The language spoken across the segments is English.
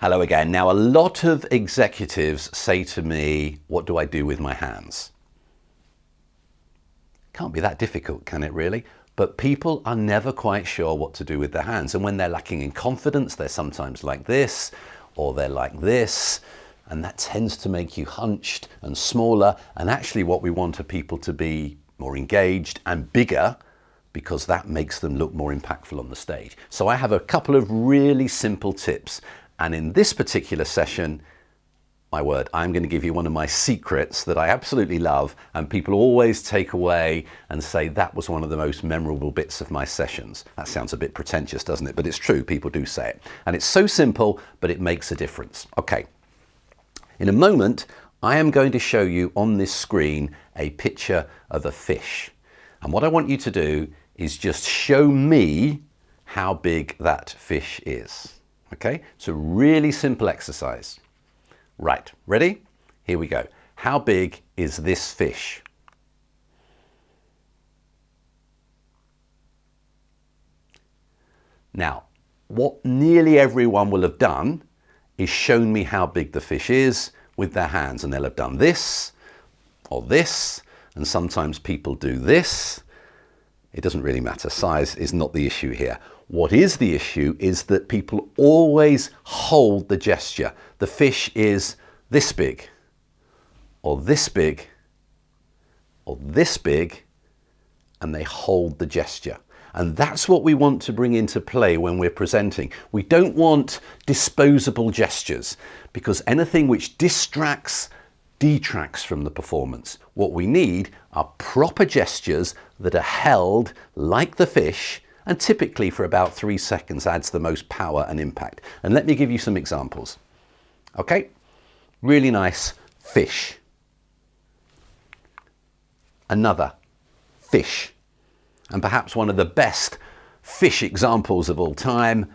Hello again. Now, a lot of executives say to me, what do I do with my hands? Can't be that difficult, can it really? But people are never quite sure what to do with their hands. And when they're lacking in confidence, they're sometimes like this, or they're like this. And that tends to make you hunched and smaller. And actually what we want are people to be more engaged and bigger, because that makes them look more impactful on the stage. So I have a couple of really simple tips. And in this particular session, my word, I'm going to give you one of my secrets that I absolutely love, and people always take away and say that was one of the most memorable bits of my sessions. That sounds a bit pretentious, doesn't it? But it's true, people do say it. And it's so simple, but it makes a difference. Okay, in a moment, I am going to show you on this screen a picture of a fish. And what I want you to do is just show me how big that fish is. Okay, it's a really simple exercise. Right, ready? Here we go. How big is this fish? Now, what nearly everyone will have done is shown me how big the fish is with their hands, and they'll have done this or this, and sometimes people do this. It doesn't really matter. Size is not the issue here. What is the issue is that people always hold the gesture. The fish is this big, or this big, or this big, and they hold the gesture. And that's what we want to bring into play when we're presenting. We don't want disposable gestures, because anything which distracts detracts from the performance. What we need are proper gestures that are held like the fish, and typically for about 3 seconds adds the most power and impact. And let me give you some examples. Okay, really nice fish. Another fish. And perhaps one of the best fish examples of all time,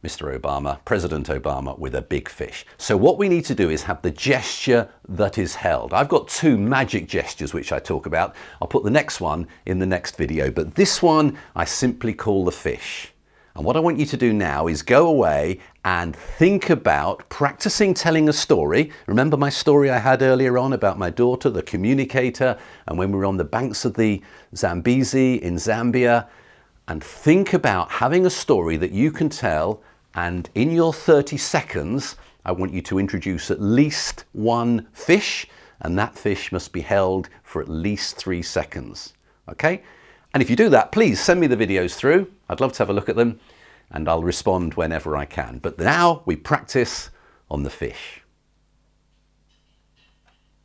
Mr. Obama, President Obama with a big fish. So what we need to do is have the gesture that is held. I've got 2 magic gestures which I talk about. I'll put the next one in the next video, but this one I simply call the fish. And what I want you to do now is go away and think about practicing telling a story. Remember my story I had earlier on about my daughter, the communicator, and when we were on the banks of the Zambezi in Zambia. And think about having a story that you can tell, and in your 30 seconds, I want you to introduce at least one fish, and that fish must be held for at least 3 seconds. Okay? And if you do that, please send me the videos through. I'd love to have a look at them, and I'll respond whenever I can. But now we practice on the fish.